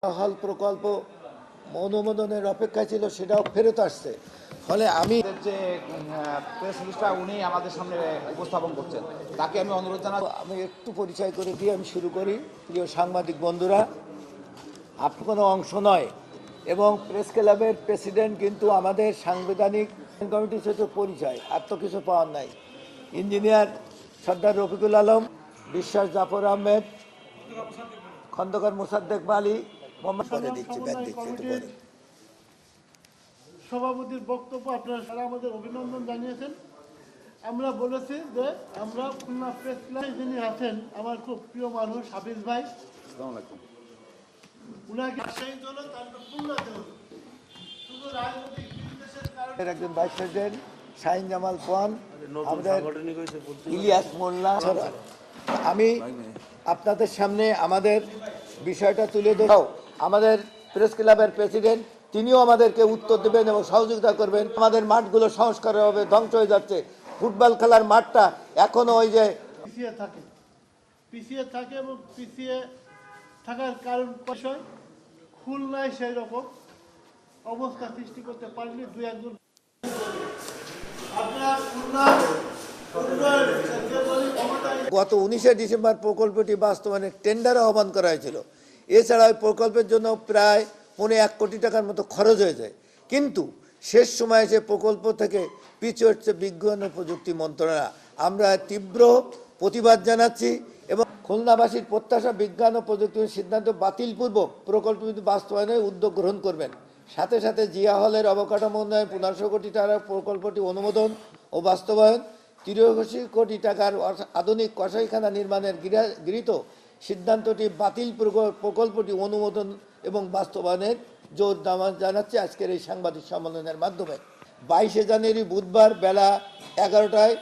হল প্রকল্প অনুমোদনের অপেক্ষা ছিল, সেটাও ফেরত আসছে। ফলে আমি যে প্রেস রিলিজটা উনি আমাদের সামনে উপস্থাপন করছেন, তাকে আমি অনুরোধ জানাবো। আমি একটু পরিচয় করে দিয়ে আমি শুরু করি। প্রিয় সাংবাদিক বন্ধুরা, আপনি কোনো অংশ নয় এবং প্রেস ক্লাবের প্রেসিডেন্ট কিন্তু আমাদের সাংবিধানিক কমিটির সাথে পরিচয়, আর তো কিছু পাওয়ার নাই। ইঞ্জিনিয়ার সর্দার রফিকুল আলম, বিশ্বাস জাফর আহমেদ, খন্দকার মোসাদ্দেক বালি, সভাপতির বক্তব্য আপনারা সারা আমাদের অভিনন্দন জানিয়েছেন। আমরা বলেছি যে আমরা খুলনা প্রেস ক্লাবে যিনি আছেন আমার খুব প্রিয় মানুষ হাফিজ ভাই, উনাকে একজন ভাইস প্রেসিডেন্ট শাহিন জামাল পান, আমাদের ইলিয়াস মোল্লা। আমি আপনাদের সামনে আমাদের বিষয়টা তুলে ধরাও। আমাদের প্রেস ক্লাবের প্রেসিডেন্ট তিনিও আমাদেরকে উত্তর দেবেন এবং সহযোগিতা করবেন। আমাদের মাঠগুলো সংস্কার হবে, ধ্বংস হয়ে যাচ্ছে। ফুটবল খেলার মাঠটা এখনো ওই যে পিছিয়ে থাকে এবং পিছিয়ে থাকার কারণ বিষয় খুলনায় সেই রকম অবস্থা সৃষ্টি করতে পারেনি। দুই একজন গত 19শে ডিসেম্বর প্রকল্পটি বাস্তবায়নের টেন্ডার আহ্বান করা হয়েছিল। এছাড়া ওই প্রকল্পের জন্য প্রায় 1.25 কোটি টাকার মতো খরচ হয়েছে, কিন্তু শেষ সময়ে সে প্রকল্প থেকে পিছু হচ্ছে বিজ্ঞান ও প্রযুক্তি মন্ত্রণালয়। আমরা তীব্র প্রতিবাদ জানাচ্ছি এবং খুলনাবাসীর প্রত্যাশা বিজ্ঞান ও প্রযুক্তির সিদ্ধান্ত বাতিলপূর্বক প্রকল্পটি বাস্তবায়নের উদ্যোগ গ্রহণ করবেন। সাথে সাথে জিয়া হলের অবকাঠামো উন্নয়ন 1500 কোটি টাকার প্রকল্পটি অনুমোদন ও বাস্তবায়ন, 83 কোটি টাকার আধুনিক কসাইখানা নির্মাণের গৃহীত সিদ্ধান্তটি বাতিল প্রকল্পটি অনুমোদন এবং বাস্তবায়নের জোর দাওয়া জানাচ্ছে আজকের এই সাংবাদিক সম্মেলনের মাধ্যমে। 22শে জানুয়ারি বুধবার বেলা 11টায়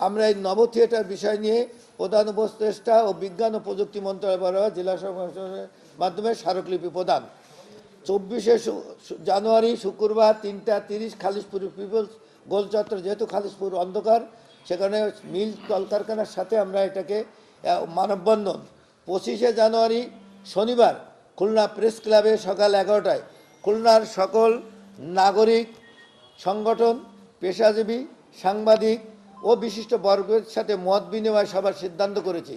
আমরা এই নব থিয়েটার বিষয় নিয়ে প্রধান উপদেষ্টা ও বিজ্ঞান ও প্রযুক্তি মন্ত্রণালয় বরাবর জেলা সমাবেশের মাধ্যমে স্মারকলিপি প্রদান। 24শে জানুয়ারি শুক্রবার 3:30 খালিশপুর পিপলস গোল চত্বর, যেহেতু খালিশপুর অন্ধকার সেখানে মিল কলকারখানার সাথে আমরা এটাকে মানববন্ধন। 25শে জানুয়ারি শনিবার খুলনা প্রেস ক্লাবে সকাল 11টায় খুলনার সকল নাগরিক সংগঠন, পেশাজীবী, সাংবাদিক ও বিশিষ্ট বর্গের সাথে মত বিনিময় সভার সিদ্ধান্ত করেছি।